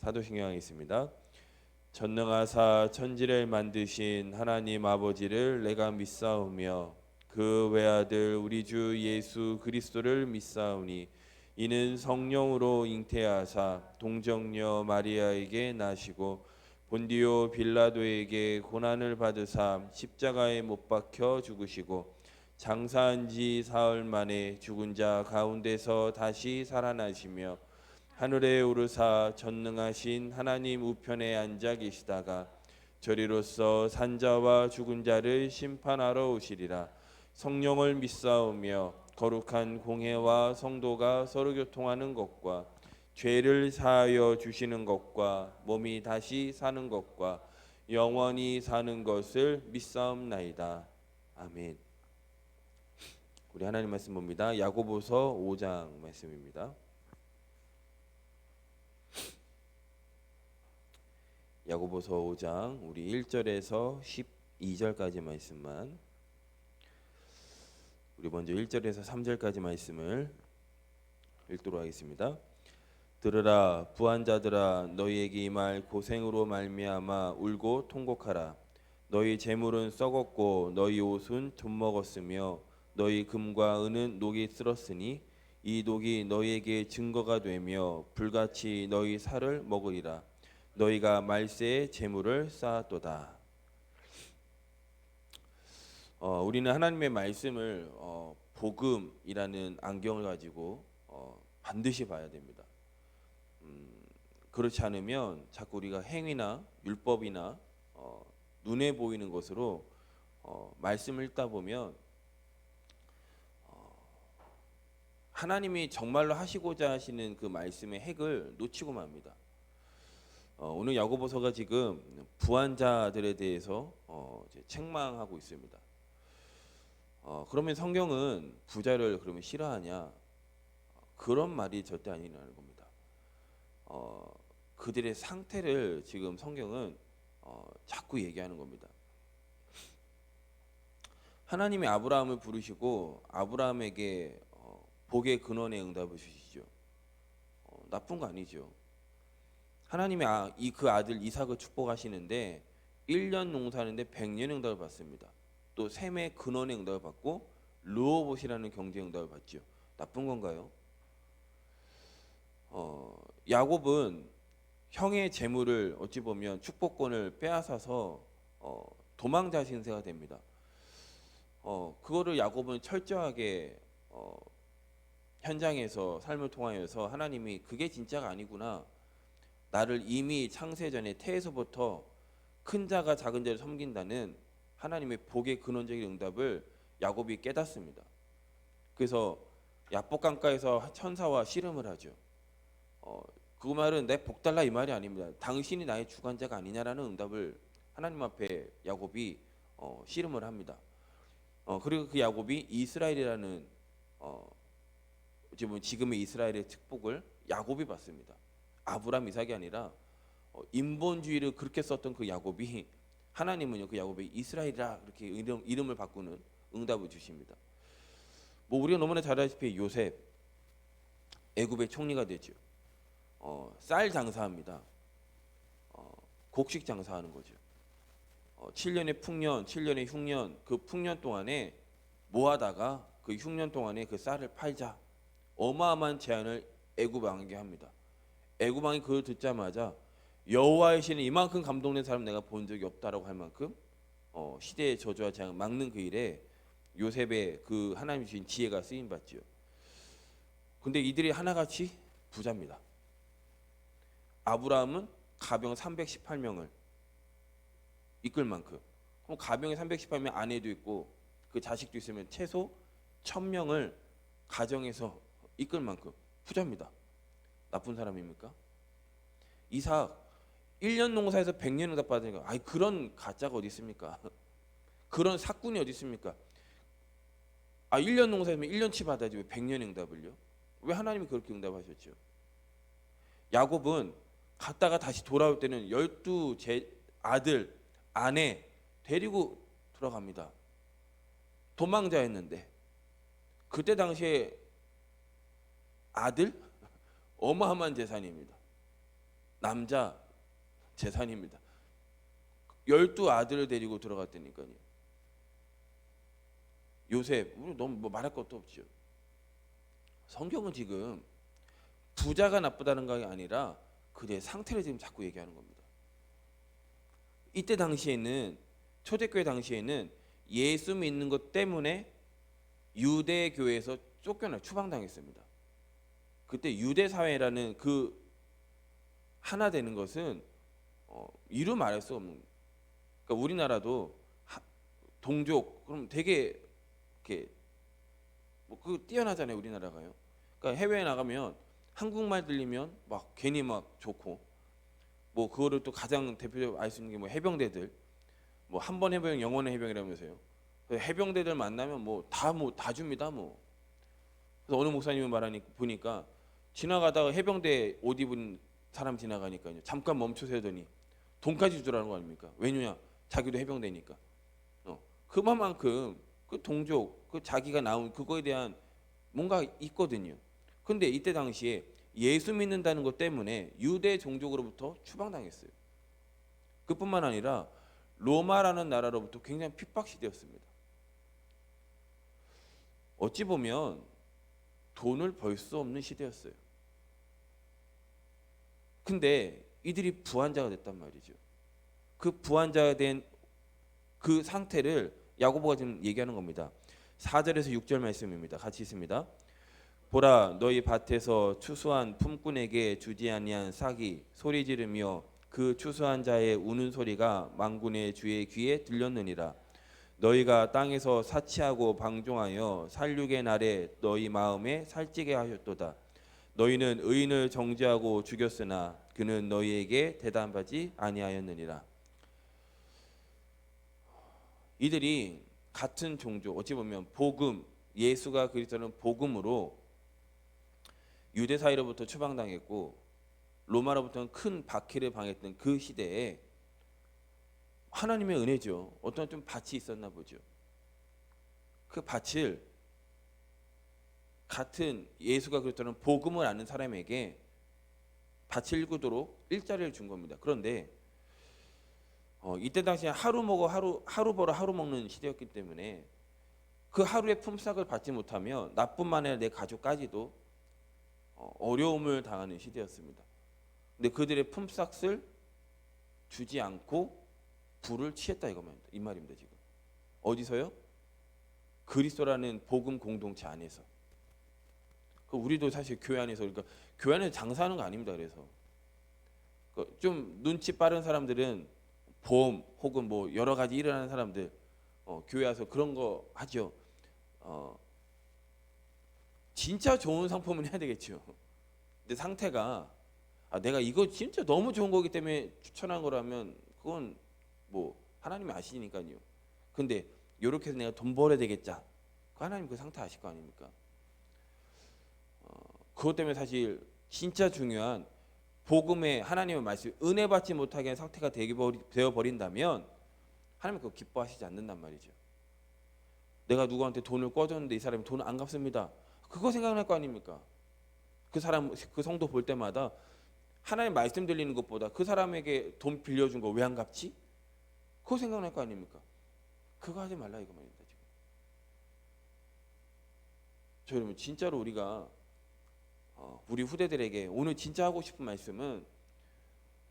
사도신경에 있습니다. 전능하사 천지를 만드신 하나님 아버지를 내가 믿사오며 그 외아들 우리 주 예수 그리스도를 믿사오니 이는 성령으로 잉태하사 동정녀 마리아에게 나시고 본디오 빌라도에게 고난을 받으사 십자가에 못 박혀 죽으시고 장사한 지 사흘 만에 죽은 자 가운데서 다시 살아나시며 하늘에 오르사 전능하신 하나님 우편에 앉아 계시다가 저리로서 산자와 죽은 자를 심판하러 오시리라. 성령을 믿사오며 거룩한 공회와 성도가 서로 교통하는 것과 죄를 사하여 주시는 것과 몸이 다시 사는 것과 영원히 사는 것을 믿사옵나이다. 아멘. 우리 하나님 말씀 봅니다. 야고보서 5장 말씀입니다. 야고보서 5장 우리 1절에서 12절까지 말씀만, 우리 먼저 1절에서 3절까지 말씀을 읽도록 하겠습니다. 들으라 부한자들아, 너희에게 이 말 고생으로 말미암아 울고 통곡하라. 너희 재물은 썩었고 너희 옷은 돈 먹었으며 너희 금과 은은 녹이 쓸었으니 이 녹이 너희에게 증거가 되며 불같이 너희 살을 먹으리라. 너희가 말세에 재물을 쌓았도다. 우리는 하나님의 말씀을 복음이라는 안경을 가지고 반드시 봐야 됩니다. 그렇지 않으면 자꾸 우리가 행위나 율법이나 눈에 보이는 것으로 말씀을 읽다 보면 하나님이 정말로 하시고자 하시는 그 말씀의 핵을 놓치고 맙니다. 오늘 야고보서가 지금 부한자들에 대해서 책망하고 있습니다. 그러면 성경은 부자를 그러면 싫어하냐? 그런 말이 절대 아니라는 겁니다. 그들의 상태를 지금 성경은 자꾸 얘기하는 겁니다. 하나님이 아브라함을 부르시고 아브라함에게 복의 근원의 응답을 주시죠. 나쁜 거 아니죠. 하나님이 그 아들 이삭을 축복하시는데 1년 농사하는데 100년 응답을 받습니다. 또 셈의 근원의 응답을 받고 르호봇이라는 경제 응답을 받죠. 나쁜 건가요? 야곱은 형의 재물을 어찌 보면 축복권을 빼앗아서 도망자 신세가 됩니다. 그거를 야곱은 철저하게 현장에서 삶을 통하여서 하나님이 그게 진짜가 아니구나, 나를 이미 창세전에 태에서부터 큰 자가 작은 자를 섬긴다는 하나님의 복의 근원적인 응답을 야곱이 깨닫습니다. 그래서 야복강가에서 천사와 씨름을 하죠. 그 말은 내 복 달라 이 말이 아닙니다. 당신이 나의 주관자가 아니냐라는 응답을 하나님 앞에 야곱이 씨름을 합니다. 그리고 그 야곱이 이스라엘이라는 지금의 이스라엘의 축복을 야곱이 받습니다. 아브라함 이삭이 아니라 인본주의를 그렇게 썼던 그 야곱이, 하나님은요 그 야곱이 이스라엘이라 그렇게 이름을 바꾸는 응답을 주십니다. 우리가 너무나 잘 아시다시피 요셉 애굽의 총리가 되죠. 쌀 장사합니다. 곡식 장사하는 거죠. 7년의 풍년, 7년의 흉년, 그 풍년 동안에 모아다가 그 흉년 동안에 그 쌀을 팔자, 어마어마한 제안을 애굽 왕에게 합니다. 애굽 왕이 그걸 듣자마자 여호와의 신은 이만큼 감동된 사람 내가 본 적이 없다라고 할 만큼 시대의 저주와 재앙을 막는 그 일에 요셉의 그 하나님이 주신 지혜가 쓰임 받죠. 근데 이들이 하나같이 부자입니다. 아브라함은 가병 318명을 이끌 만큼, 그럼 가병이 318명 아내도 있고 그 자식도 있으면 최소 1000명을 가정에서 이끌 만큼 부자입니다. 나쁜 사람입니까? 이삭 1년 농사에서 100년 응답 받으니까 그런 가짜가 어디 있습니까? 그런 사꾼이 어디 있습니까? 1년 농사하면 1년치 받아야지 왜 100년 응답을요? 왜 하나님이 그렇게 응답하셨죠? 야곱은 갔다가 다시 돌아올 때는 12 아들, 아내 데리고 들어갑니다. 도망자였는데 그때 당시에 아들 어마어마한 재산입니다. 남자 재산입니다. 12아들을 데리고 들어갔다니까요. 요셉, 우리 너무 뭐 말할 것도 없죠. 성경은 지금 부자가 나쁘다는 것이 아니라 그의 상태를 지금 자꾸 얘기하는 겁니다. 이때 당시에는, 초대교회 당시에는 예수 믿는 것 때문에 유대 교회에서 쫓겨나 추방당했습니다. 그때 유대 사회라는 그 하나 되는 것은 이루 말할 수 없는. 그러니까 우리나라도 동족 그럼 되게 이렇게 그 뛰어나잖아요, 우리나라가요. 그러니까 해외에 나가면 한국말 들리면 막 괜히 막 좋고, 뭐 그거를 또 가장 대표적으로 알 수 있는 게 뭐 해병대들, 뭐 한 번 해병 영원의 해병이라면서요. 해병대들 만나면 뭐 다 줍니다 뭐. 그래서 어느 목사님이 말하니 보니까 지나가다가 해병대 옷 입은 사람 지나가니까요, 잠깐 멈춰 세더니 돈까지 주라는 거 아닙니까? 왜냐? 자기도 해병대니까. 그만큼 그 동족, 그 자기가 나온 그거에 대한 뭔가 있거든요. 근데 이때 당시에 예수 믿는다는 것 때문에 유대 종족으로부터 추방당했어요. 그뿐만 아니라 로마라는 나라로부터 굉장히 핍박 시대였습니다. 어찌 보면 돈을 벌 수 없는 시대였어요. 근데 이들이 부한자가 됐단 말이죠. 그 부한자가 된 그 상태를 야고보가 지금 얘기하는 겁니다. 4절에서 6절 말씀입니다. 같이 있습니다. 보라, 너희 밭에서 추수한 품꾼에게 주지 아니한 삭이 소리 지르며 그 추수한 자의 우는 소리가 만군의 주의 귀에 들렸느니라. 너희가 땅에서 사치하고 방종하여 살육의 날에 너희 마음에 살찌게 하셨도다. 너희는 의인을 정죄하고 죽였으나 그는 너희에게 대답하지 아니하였느니라. 이들이 같은 종족, 어찌 보면 복음, 예수가 그리스도는 복음으로 유대 사회로부터 추방당했고 로마로부터는 큰 박해를 당했던 그 시대에 하나님의 은혜죠. 어떤 좀 밭이 있었나 보죠. 그 밭을 같은 예수가 그리스도는 복음을 아는 사람에게 밭을 일구도록 일자리를 준 겁니다. 그런데 이때 당시에 하루 먹어 하루 벌어 하루 먹는 시대였기 때문에 그 하루의 품삯을 받지 못하면 나뿐만 아니라 내 가족까지도 어려움을 당하는 시대였습니다. 근데 그들의 품삯을 주지 않고 불을 취했다 이 말입니다. 지금 어디서요? 그리스도라는 복음 공동체 안에서. 우리도 사실 교회 안에서, 그러니까 교회 안에서 장사하는 거 아닙니다. 그래서 좀 눈치 빠른 사람들은 보험 혹은 뭐 여러 가지 일을 하는 사람들 교회 와서 그런 거 하죠. 진짜 좋은 상품은 해야 되겠죠. 근데 상태가 내가 이거 진짜 너무 좋은 거기 때문에 추천한 거라면 그건 뭐 하나님이 아시니까요. 근데 이렇게 해서 내가 돈 벌어야 되겠자. 하나님 그 상태 아실 거 아닙니까? 그것 때문에 사실 진짜 중요한 복음의 하나님의 말씀, 은혜 받지 못하게 한 상태가 되어 버린다면 하나님 그거 기뻐하시지 않는단 말이죠. 내가 누구한테 돈을 꿔줬는데 이 사람이 돈을 안 갚습니다. 그거 생각날 거 아닙니까? 그 사람, 그 성도 볼 때마다 하나님 말씀 들리는 것보다 그 사람에게 돈 빌려준 거 왜 안 갚지? 그거 생각날 거 아닙니까? 그거 하지 말라 이거 말입니다. 지금 저 여러분, 진짜로 우리가 우리 후대들에게 오늘 진짜 하고 싶은 말씀은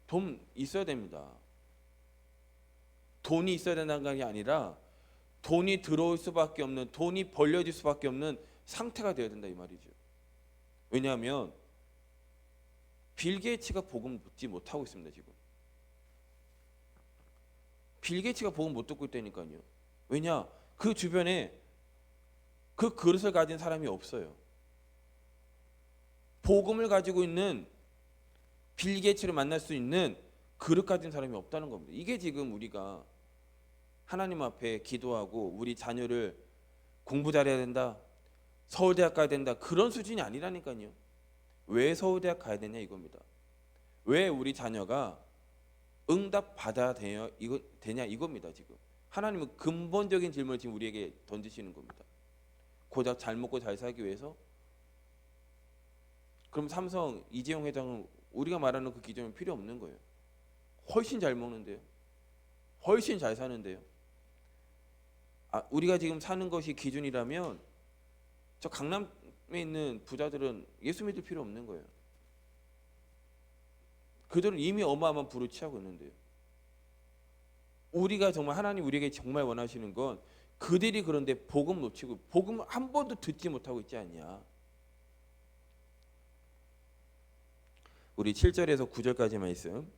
돈 있어야 됩니다. 돈이 있어야 된다는 게 아니라 돈이 들어올 수밖에 없는, 돈이 벌려질 수밖에 없는 상태가 되어야 된다 이 말이죠. 왜냐하면 빌 게이츠가 복음 듣지 못하고 있습니다. 지금 빌 게이츠가 복음 못 듣고 있다니까요. 왜냐? 그 주변에 그 그릇을 가진 사람이 없어요. 복음을 가지고 있는 빌 게이츠를 만날 수 있는 그릇 가진 사람이 없다는 겁니다. 이게 지금 우리가 하나님 앞에 기도하고 우리 자녀를 공부 잘해야 된다, 서울대학 가야 된다, 그런 수준이 아니라니까요. 왜 서울대학 가야 되냐 이겁니다. 왜 우리 자녀가 응답 받아야 되냐 이겁니다. 지금 하나님은 근본적인 질문을 지금 우리에게 던지시는 겁니다. 고작 잘 먹고 잘 살기 위해서? 그럼 삼성 이재용 회장은 우리가 말하는 그 기준은 필요 없는 거예요. 훨씬 잘 먹는데요. 훨씬 잘 사는데요. 우리가 지금 사는 것이 기준이라면 저 강남에 있는 부자들은 예수 믿을 필요 없는 거예요. 그들은 이미 어마어마한 부를 취하고 있는데요. 우리가 정말 하나님 우리에게 정말 원하시는 건 그들이 그런데 복음 놓치고 복음을 한 번도 듣지 못하고 있지 않냐. 우리 7절에서 9절까지 말씀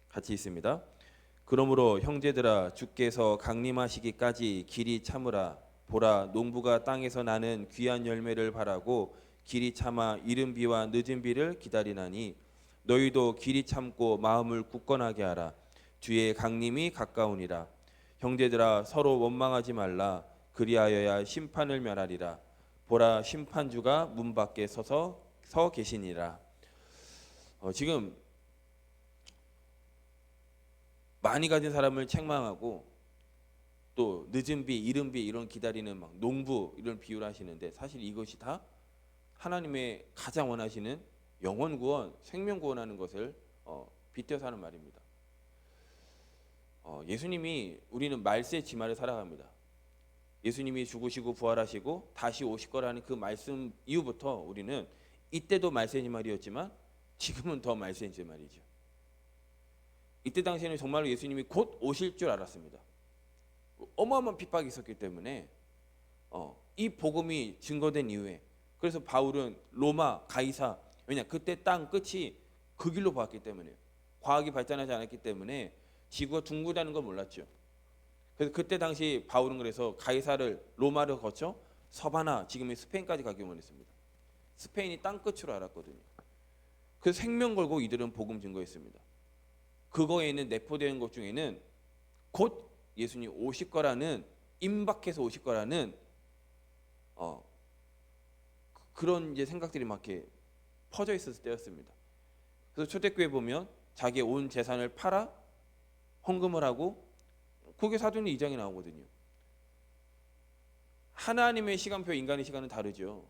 같이 있습니다. 그러므로 형제들아 주께서 강림하시기까지 길이 참으라. 보라 농부가 땅에서 나는 귀한 열매를 바라고 길이 참아 이른 비와 늦은 비를 기다리나니 너희도 길이 참고 마음을 굳건하게 하라. 주의 강림이 가까우니라. 형제들아 서로 원망하지 말라. 그리하여야 심판을 면하리라. 보라 심판주가 문 밖에 서 계시니라. 지금 많이 가진 사람을 책망하고 또 늦은 비, 이른 비 이런 기다리는 막 농부 이런 비유를 하시는데 사실 이것이 다 하나님의 가장 원하시는 영혼 구원, 생명 구원하는 것을 빗대서 하는 말입니다. 예수님이 우리는 말세 지말을 살아갑니다. 예수님이 죽으시고 부활하시고 다시 오실 거라는 그 말씀 이후부터 우리는 이때도 말세 지말이었지만 지금은 더 말세 지말이죠. 이때 당시에는 정말로 예수님이 곧 오실 줄 알았습니다. 어마어마한 핍박이 있었기 때문에 이 복음이 증거된 이후에 그래서 바울은 로마, 가이사 왜냐 그때 땅 끝이 그 길로 보았기 때문에 과학이 발전하지 않았기 때문에 지구가 둥글다는 걸 몰랐죠. 그래서 그때 당시 바울은 그래서 가이사를 로마를 거쳐 서바나 지금의 스페인까지 가기 원했습니다. 스페인이 땅 끝으로 알았거든요. 그래서 생명 걸고 이들은 복음 증거했습니다. 그거에는 내포되는 것 중에는 곧 예수님 오실 거라는 임박해서 오실 거라는 그런 이제 생각들이 막 이렇게 퍼져 있었을 때였습니다. 그래서 초대교회 보면 자기의 온 재산을 팔아 헌금을 하고 그게 사도행전 2장에 나오거든요. 하나님의 시간표 인간의 시간은 다르죠.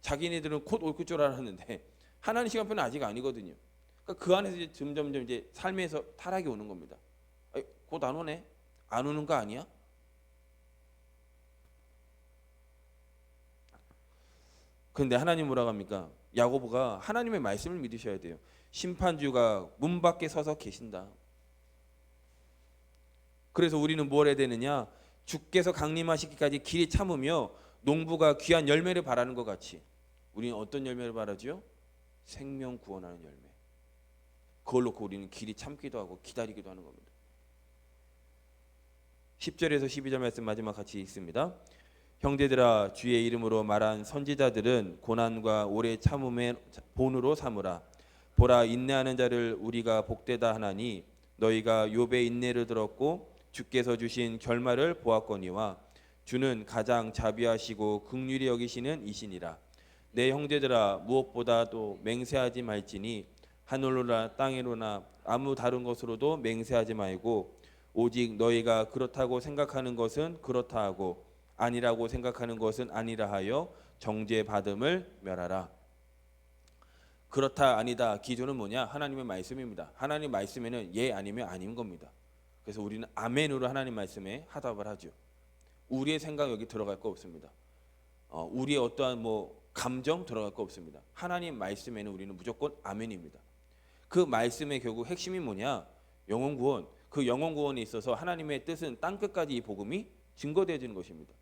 자기네들은 곧 올 줄 알았는데 하나님 시간표는 아직 아니거든요. 그러니까 그 안에서 이제 점점점 이제 삶에서 타락이 오는 겁니다. 곧 안 오네? 안 오는 거 아니야? 그런데 하나님 뭐라고 합니까? 야고보가 하나님의 말씀을 믿으셔야 돼요. 심판주가 문 밖에 서서 계신다. 그래서 우리는 뭘 해야 되느냐? 주께서 강림하시기까지 길이 참으며 농부가 귀한 열매를 바라는 것 같이 우리는 어떤 열매를 바라죠? 생명 구원하는 열매. 그걸 놓고 우리는 길이 참기도 하고 기다리기도 하는 겁니다. 10절에서 12절 말씀 마지막 같이 읽습니다. 형제들아 주의 이름으로 말한 선지자들은 고난과 오래 참음의 본으로 삼으라. 보라 인내하는 자를 우리가 복되다 하나니 너희가 욥의 인내를 들었고 주께서 주신 결말을 보았거니와 주는 가장 자비하시고 긍휼히 여기시는 이시니라. 내 형제들아 무엇보다도 맹세하지 말지니 하늘로나 땅으로나 아무 다른 것으로도 맹세하지 말고 오직 너희가 그렇다고 생각하는 것은 그렇다 하고 아니라고 생각하는 것은 아니라 하여 정죄받음을 멸하라. 그렇다 아니다 기준은 뭐냐? 하나님의 말씀입니다. 하나님 말씀에는 예 아니면 아닌 겁니다. 그래서 우리는 아멘으로 하나님 말씀에 화답을 하죠. 우리의 생각 여기 들어갈 거 없습니다. 우리의 어떠한 감정 들어갈 거 없습니다. 하나님 말씀에는 우리는 무조건 아멘입니다. 그 말씀의 결국 핵심이 뭐냐? 영혼 구원. 그 영혼 구원에 있어서 하나님의 뜻은 땅 끝까지 이 복음이 증거되어지는 것입니다.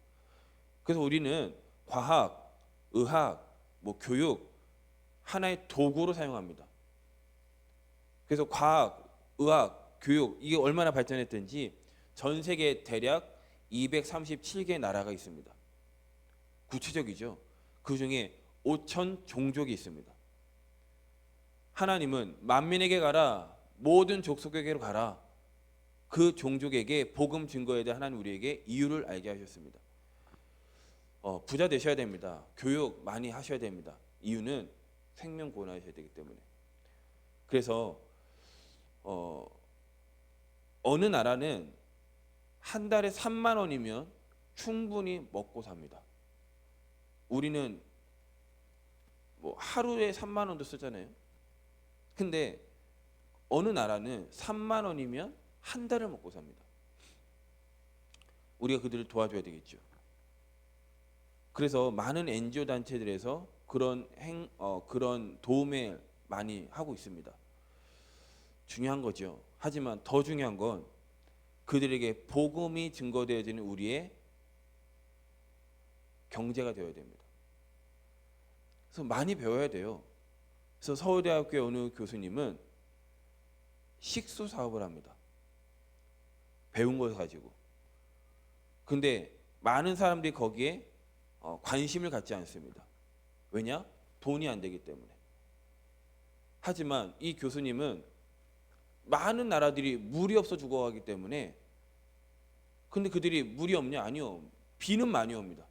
그래서 우리는 과학, 의학, 교육 하나의 도구로 사용합니다. 그래서 과학, 의학, 교육 이게 얼마나 발전했든지 전 세계 대략 237개 나라가 있습니다. 구체적이죠. 그 중에 5천 종족이 있습니다. 하나님은 만민에게 가라, 모든 족속에게로 가라. 그 종족에게 복음 증거에 대해 하나님 우리에게 이유를 알게 하셨습니다. 부자 되셔야 됩니다. 교육 많이 하셔야 됩니다. 이유는 생명 구원하셔야 되기 때문에. 그래서 어느 나라는 한 달에 3만 원이면 충분히 먹고 삽니다. 우리는 하루에 3만 원도 쓰잖아요. 근데 어느 나라는 3만 원이면 한 달을 먹고 삽니다. 우리가 그들을 도와줘야 되겠죠. 그래서 많은 NGO 단체들에서 그런 도움을 많이 하고 있습니다. 중요한 거죠. 하지만 더 중요한 건 그들에게 복음이 증거되어지는 우리의 경제가 되어야 됩니다. 그래서 많이 배워야 돼요. 그래서 서울대학교의 어느 교수님은 식수 사업을 합니다. 배운 걸 가지고. 근데 많은 사람들이 거기에 관심을 갖지 않습니다. 왜냐? 돈이 안 되기 때문에. 하지만 이 교수님은 많은 나라들이 물이 없어 죽어가기 때문에, 근데 그들이 물이 없냐? 아니요. 비는 많이 옵니다.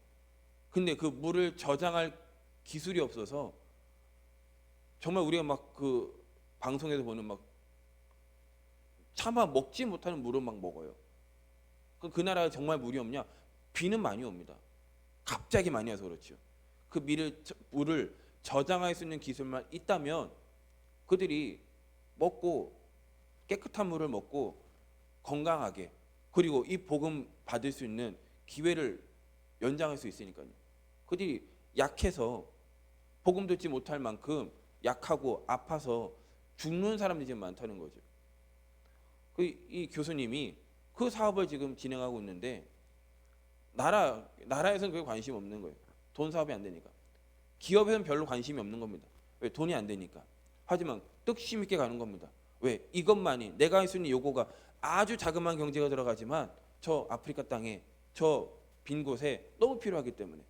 근데 그 물을 저장할 기술이 없어서 정말 우리가 막 그 방송에서 보는 막 차마 먹지 못하는 물을 막 먹어요. 그 나라에 정말 물이 없냐? 비는 많이 옵니다. 갑자기 많이 와서 그렇죠. 그 물을 저장할 수 있는 기술만 있다면 그들이 먹고 깨끗한 물을 먹고 건강하게, 그리고 이 복음 받을 수 있는 기회를 연장할 수 있으니까요. 그들이 약해서 복음 듣지 못할 만큼 약하고 아파서 죽는 사람들이 지금 많다는 거죠. 이 교수님이 그 사업을 지금 진행하고 있는데 나라에서는 그게 관심 없는 거예요. 돈 사업이 안 되니까. 기업에서는 별로 관심이 없는 겁니다. 왜? 돈이 안 되니까. 하지만 뜻심 있게 가는 겁니다. 왜? 이것만이 내가 할 수 있는 요구가 아주 자그마한 경제가 들어가지만 저 아프리카 땅에 저 빈 곳에 너무 필요하기 때문에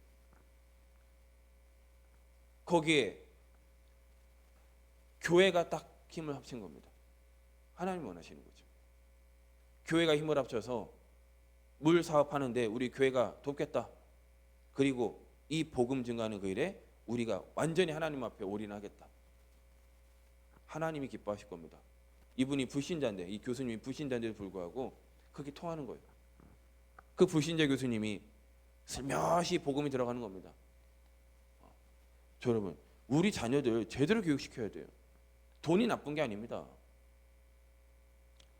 거기에 교회가 딱 힘을 합친 겁니다. 하나님 원하시는 거죠. 교회가 힘을 합쳐서 물 사업하는데 우리 교회가 돕겠다. 그리고 이 복음 증거하는 그 일에 우리가 완전히 하나님 앞에 올인하겠다. 하나님이 기뻐하실 겁니다. 이분이 불신자인데, 이 교수님이 불신자인데도 불구하고 그게 통하는 거예요. 그 불신자 교수님이 슬며시 복음이 들어가는 겁니다. 여러분, 우리 자녀들 제대로 교육시켜야 돼요. 돈이 나쁜 게 아닙니다.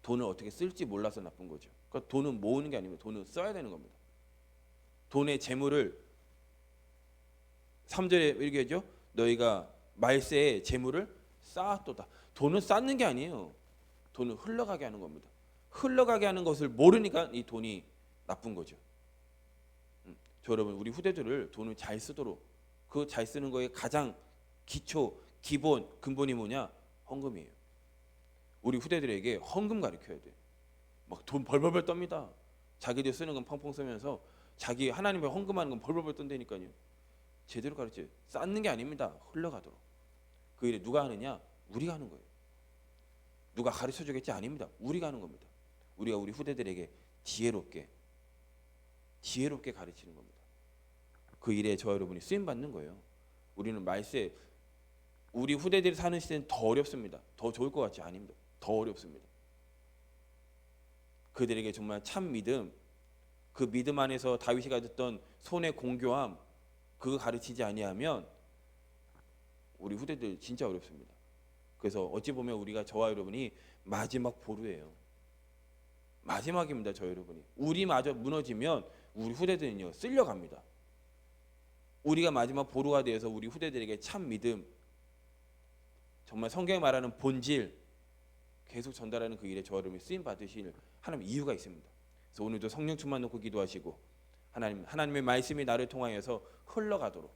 돈을 어떻게 쓸지 몰라서 나쁜 거죠. 그러니까 돈은 모으는 게 아닙니다. 돈은 써야 되는 겁니다. 돈의 재물을 3절에 이렇게 하죠. 너희가 말세에 재물을 쌓았도다. 돈은 쌓는 게 아니에요. 돈은 흘러가게 하는 겁니다. 흘러가게 하는 것을 모르니까 이 돈이 나쁜 거죠. 여러분, 우리 후대들을 돈을 잘 쓰도록, 그 잘 쓰는 거에 가장 기초, 기본, 근본이 뭐냐? 헌금이에요. 우리 후대들에게 헌금 가르쳐야 돼. 막 돈 벌벌벌 떱니다. 자기들 쓰는 건 펑펑 쓰면서 자기 하나님의 헌금하는 건 벌벌벌 떤다니까요. 제대로 가르쳐요. 쌓는 게 아닙니다. 흘러가도록. 그 일을 누가 하느냐? 우리가 하는 거예요. 누가 가르쳐 주겠지? 아닙니다. 우리가 하는 겁니다. 우리가 우리 후대들에게 지혜롭게 가르치는 겁니다. 그 일에 저 여러분이 쓰임 받는 거예요. 우리는 말세, 우리 후대들이 사는 시대는 더 어렵습니다. 더 좋을 것 같지? 아닙니다. 더 어렵습니다. 그들에게 정말 참 믿음, 그 믿음 안에서 다윗이 가졌던 손의 공교함, 그거 가르치지 아니하면 우리 후대들 진짜 어렵습니다. 그래서 어찌 보면 우리가, 저와 여러분이 마지막 보루예요. 마지막입니다. 저 여러분이 우리마저 무너지면 우리 후대들은요 쓸려갑니다. 우리가 마지막 보루가 되어서 우리 후대들에게 참 믿음, 정말 성경이 말하는 본질 계속 전달하는 그 일에 저와 여러분이 쓰임 받으실 하나님 이유가 있습니다. 그래서 오늘도 성령 충만 놓고 기도하시고 하나님의 말씀이 나를 통하여서 흘러가도록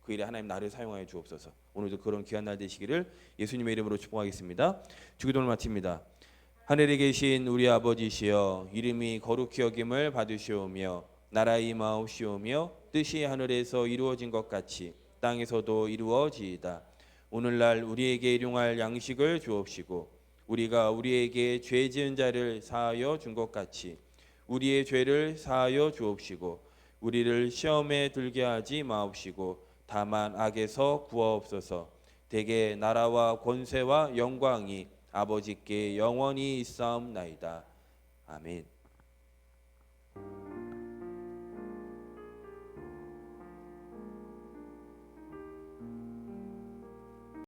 그 일에 하나님 나를 사용하여 주옵소서. 오늘도 그런 귀한 날 되시기를 예수님의 이름으로 축복하겠습니다. 주기도를 마칩니다. 하늘에 계신 우리 아버지시여, 이름이 거룩히 여김을 받으시오며 나라의 임하옵시오며 뜻이 하늘에서 이루어진 것 같이 땅에서도 이루어지이다. 오늘날 우리에게 일용할 양식을 주옵시고 우리가 우리에게 죄 지은 자를 사하여 준 것 같이 우리의 죄를 사하여 주옵시고 우리를 시험에 들게 하지 마옵시고 다만 악에서 구하옵소서. 대개 나라와 권세와 영광이 아버지께 영원히 있사옵나이다. 아멘.